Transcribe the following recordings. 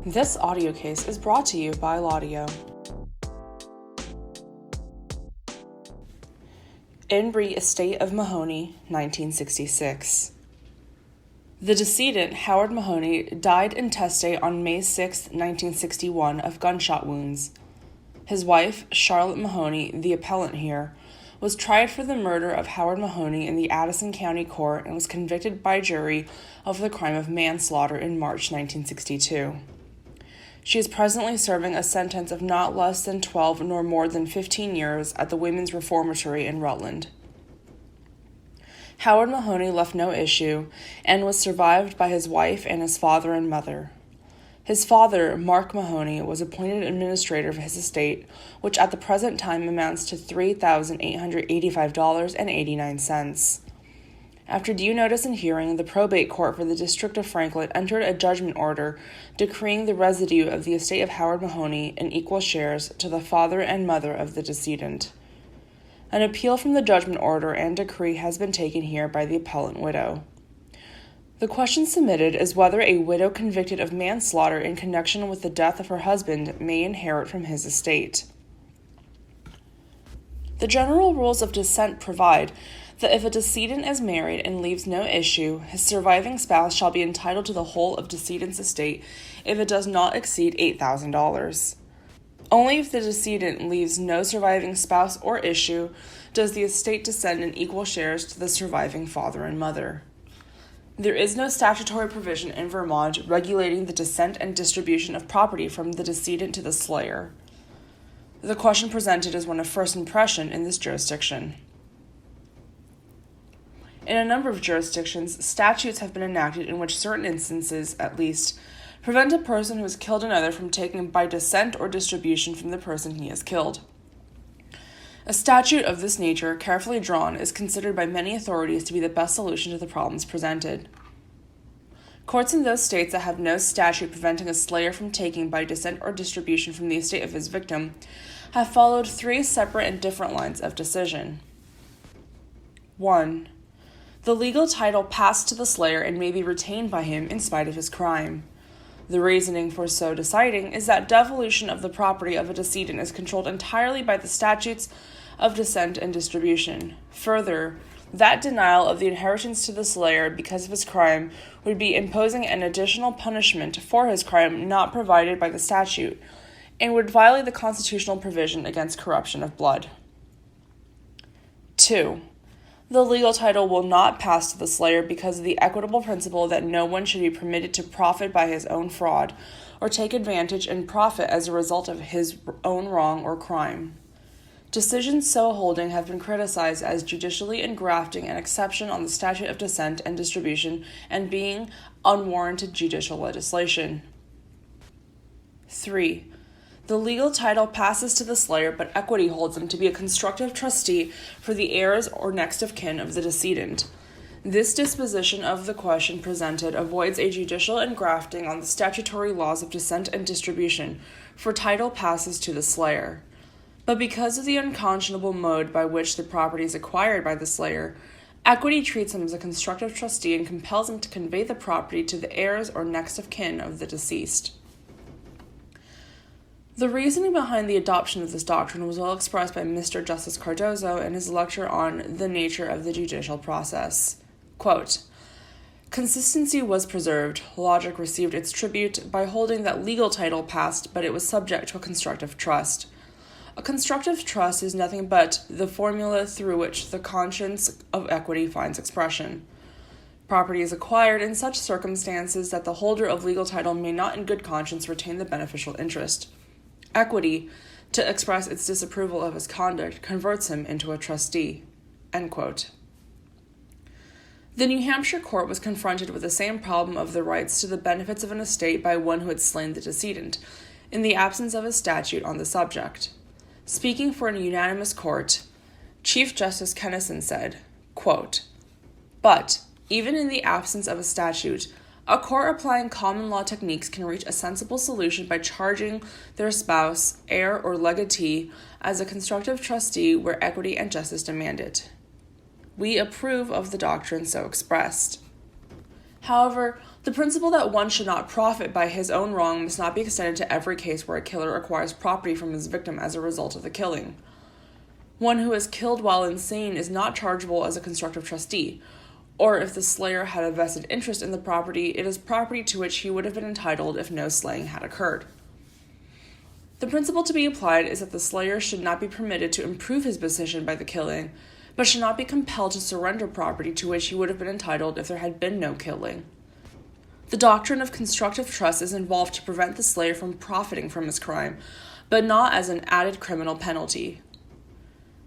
This audio case is brought to you by Laudio. In re Estate of Mahoney, 1966. The decedent, Howard Mahoney, died intestate on May 6, 1961, of gunshot wounds. His wife, Charlotte Mahoney, the appellant here, was tried for the murder of Howard Mahoney in the Addison County Court and was convicted by jury of the crime of manslaughter in March 1962. She is presently serving a sentence of not less than 12 nor more than 15 years at the Women's Reformatory in Rutland. Howard Mahoney left no issue and was survived by his wife and his father and mother. His father, Mark Mahoney, was appointed administrator of his estate, which at the present time amounts to $3,885.89. After due notice and hearing, the probate court for the District of Franklin entered a judgment order decreeing the residue of the estate of Howard Mahoney in equal shares to the father and mother of the decedent. An appeal from the judgment order and decree has been taken here by the appellant widow. The question submitted is whether a widow convicted of manslaughter in connection with the death of her husband may inherit from his estate. The general rules of descent provide that if a decedent is married and leaves no issue, his surviving spouse shall be entitled to the whole of decedent's estate if it does not exceed $8,000. Only if the decedent leaves no surviving spouse or issue does the estate descend in equal shares to the surviving father and mother. There is no statutory provision in Vermont regulating the descent and distribution of property from the decedent to the slayer. The question presented is one of first impression in this jurisdiction. In a number of jurisdictions, statutes have been enacted in which certain instances, at least, prevent a person who has killed another from taking by descent or distribution from the person he has killed. A statute of this nature, carefully drawn, is considered by many authorities to be the best solution to the problems presented. Courts in those states that have no statute preventing a slayer from taking by descent or distribution from the estate of his victim have followed three separate and different lines of decision. 1. The legal title passed to the slayer and may be retained by him in spite of his crime. The reasoning for so deciding is that devolution of the property of a decedent is controlled entirely by the statutes of descent and distribution. Further, that denial of the inheritance to the slayer because of his crime would be imposing an additional punishment for his crime not provided by the statute, and would violate the constitutional provision against corruption of blood. 2. The legal title will not pass to the slayer because of the equitable principle that no one should be permitted to profit by his own fraud or take advantage and profit as a result of his own wrong or crime. Decisions so holding have been criticized as judicially engrafting an exception on the statute of descent and distribution and being unwarranted judicial legislation. 3. The legal title passes to the slayer, but equity holds him to be a constructive trustee for the heirs or next of kin of the decedent. This disposition of the question presented avoids a judicial engrafting on the statutory laws of descent and distribution, for title passes to the slayer. But because of the unconscionable mode by which the property is acquired by the slayer, equity treats him as a constructive trustee and compels him to convey the property to the heirs or next of kin of the deceased. The reasoning behind the adoption of this doctrine was well expressed by Mr. Justice Cardozo in his lecture on the nature of the judicial process. Quote, "Consistency was preserved, logic received its tribute by holding that legal title passed, but it was subject to a constructive trust. A constructive trust is nothing but the formula through which the conscience of equity finds expression. Property is acquired in such circumstances that the holder of legal title may not in good conscience retain the beneficial interest. Equity, to express its disapproval of his conduct, converts him into a trustee." End quote. The New Hampshire court was confronted with the same problem of the rights to the benefits of an estate by one who had slain the decedent, in the absence of a statute on the subject. Speaking for an unanimous court, Chief Justice Kennison said, quote, "But, even in the absence of a statute, a court applying common law techniques can reach a sensible solution by charging their spouse, heir, or legatee as a constructive trustee where equity and justice demand it. We approve of the doctrine so expressed. However, The principle that one should not profit by his own wrong must not be extended to every case where a killer acquires property from his victim as a result of the killing. One who is killed while insane is not chargeable as a constructive trustee, or if the slayer had a vested interest in the property, it is property to which he would have been entitled if no slaying had occurred. The principle to be applied is that the slayer should not be permitted to improve his position by the killing, but should not be compelled to surrender property to which he would have been entitled if there had been no killing. The doctrine of constructive trust is involved to prevent the slayer from profiting from his crime, but not as an added criminal penalty.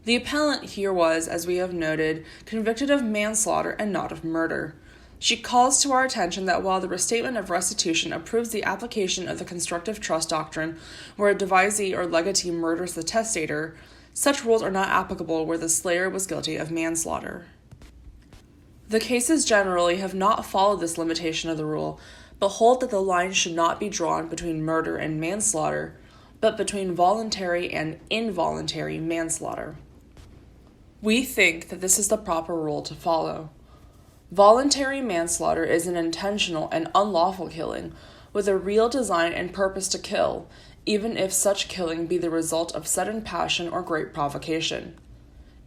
The appellant here was, as we have noted, convicted of manslaughter and not of murder. She calls to our attention that while the restatement of restitution approves the application of the constructive trust doctrine where a devisee or legatee murders the testator, such rules are not applicable where the slayer was guilty of manslaughter. The cases generally have not followed this limitation of the rule, but hold that the line should not be drawn between murder and manslaughter, but between voluntary and involuntary manslaughter. We think that this is the proper rule to follow. Voluntary manslaughter is an intentional and unlawful killing, with a real design and purpose to kill, even if such killing be the result of sudden passion or great provocation.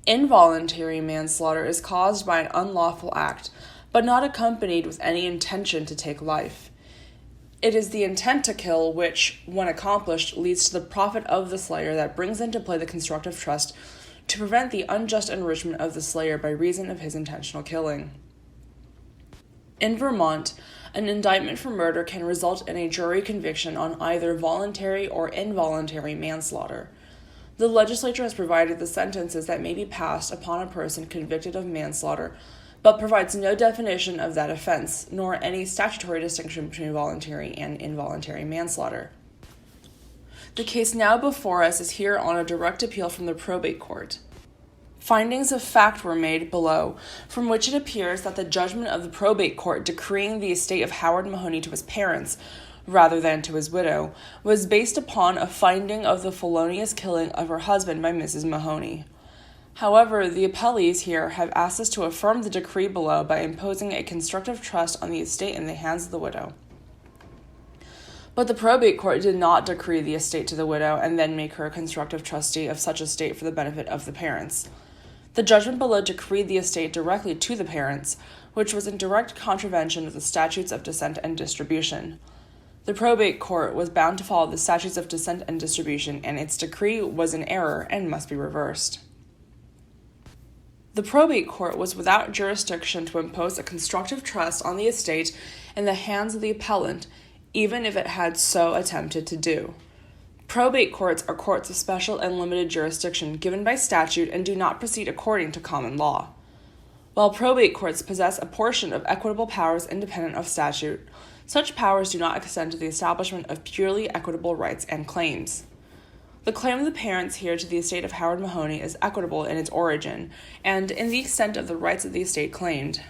Involuntary manslaughter is caused by an unlawful act, but not accompanied with any intention to take life. It is the intent to kill which, when accomplished, leads to the profit of the slayer that brings into play the constructive trust to prevent the unjust enrichment of the slayer by reason of his intentional killing. In Vermont, an indictment for murder can result in a jury conviction on either voluntary or involuntary manslaughter. The legislature has provided the sentences that may be passed upon a person convicted of manslaughter, but provides no definition of that offense, nor any statutory distinction between voluntary and involuntary manslaughter. The case now before us is here on a direct appeal from the probate court. Findings of fact were made below, from which it appears that the judgment of the probate court decreeing the estate of Howard Mahoney to his parents, rather than to his widow, was based upon a finding of the felonious killing of her husband by Mrs. Mahoney. However, the appellees here have asked us to affirm the decree below by imposing a constructive trust on the estate in the hands of the widow. But the probate court did not decree the estate to the widow and then make her a constructive trustee of such estate for the benefit of the parents. The judgment below decreed the estate directly to the parents, which was in direct contravention of the statutes of descent and distribution. The probate court was bound to follow the statutes of descent and distribution, and its decree was in error and must be reversed. The probate court was without jurisdiction to impose a constructive trust on the estate in the hands of the appellant, even if it had so attempted to do. Probate courts are courts of special and limited jurisdiction given by statute and do not proceed according to common law. While probate courts possess a portion of equitable powers independent of statute, such powers do not extend to the establishment of purely equitable rights and claims. The claim of the parents here to the estate of Howard Mahoney is equitable in its origin, and in the extent of the rights of the estate claimed.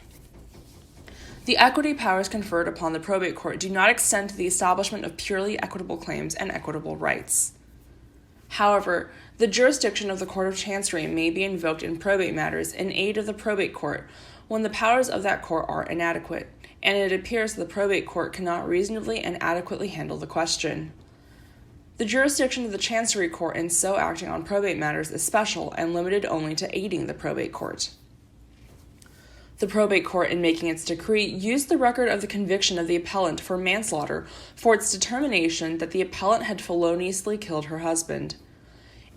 The equity powers conferred upon the probate court do not extend to the establishment of purely equitable claims and equitable rights. However, the jurisdiction of the Court of Chancery may be invoked in probate matters in aid of the probate court when the powers of that court are inadequate, and it appears that the probate court cannot reasonably and adequately handle the question. The jurisdiction of the Chancery Court in so acting on probate matters is special and limited only to aiding the probate court. The probate court, in making its decree, used the record of the conviction of the appellant for manslaughter for its determination that the appellant had feloniously killed her husband.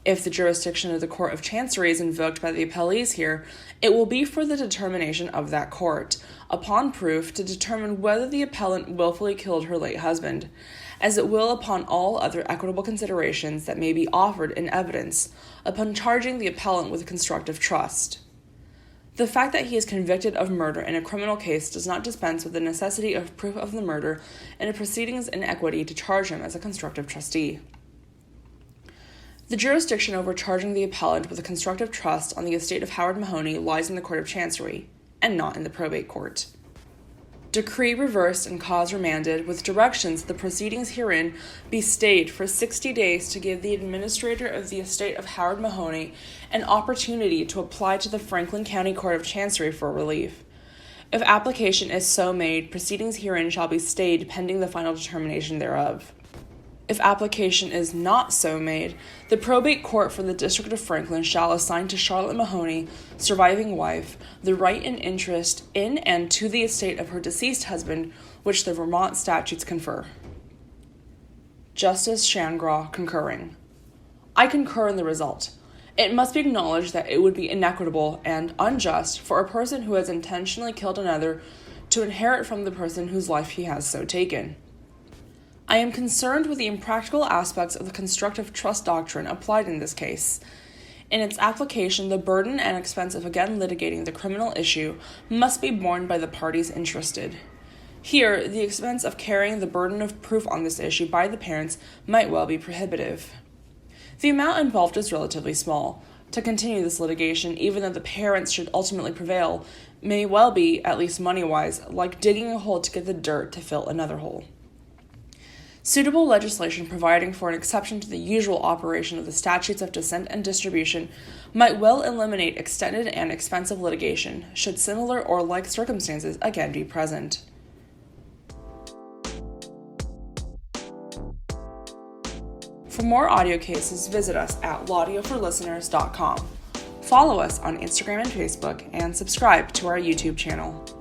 If the jurisdiction of the Court of Chancery is invoked by the appellees here, it will be for the determination of that court, upon proof, to determine whether the appellant willfully killed her late husband, as it will upon all other equitable considerations that may be offered in evidence, upon charging the appellant with a constructive trust. The fact that he is convicted of murder in a criminal case does not dispense with the necessity of proof of the murder in a proceedings in equity to charge him as a constructive trustee. The jurisdiction over charging the appellant with a constructive trust on the estate of Howard Mahoney lies in the Court of Chancery, and not in the probate court. Decree reversed and cause remanded, with directions that the proceedings herein be stayed for 60 days to give the administrator of the estate of Howard Mahoney an opportunity to apply to the Franklin County Court of Chancery for relief. If application is so made, proceedings herein shall be stayed pending the final determination thereof. If application is not so made, the probate court for the District of Franklin shall assign to Charlotte Mahoney, surviving wife, the right and interest in and to the estate of her deceased husband, which the Vermont statutes confer. Justice Shangraw concurring. I concur in the result. It must be acknowledged that it would be inequitable and unjust for a person who has intentionally killed another to inherit from the person whose life he has so taken. I am concerned with the impractical aspects of the constructive trust doctrine applied in this case. In its application, the burden and expense of again litigating the criminal issue must be borne by the parties interested. Here, the expense of carrying the burden of proof on this issue by the parents might well be prohibitive. The amount involved is relatively small. To continue this litigation, even though the parents should ultimately prevail, may well be, at least money-wise, like digging a hole to get the dirt to fill another hole. Suitable legislation providing for an exception to the usual operation of the statutes of descent and distribution might well eliminate extended and expensive litigation, should similar or like circumstances again be present. For more audio cases, visit us at laudioforlisteners.com. Follow us on Instagram and Facebook, and subscribe to our YouTube channel.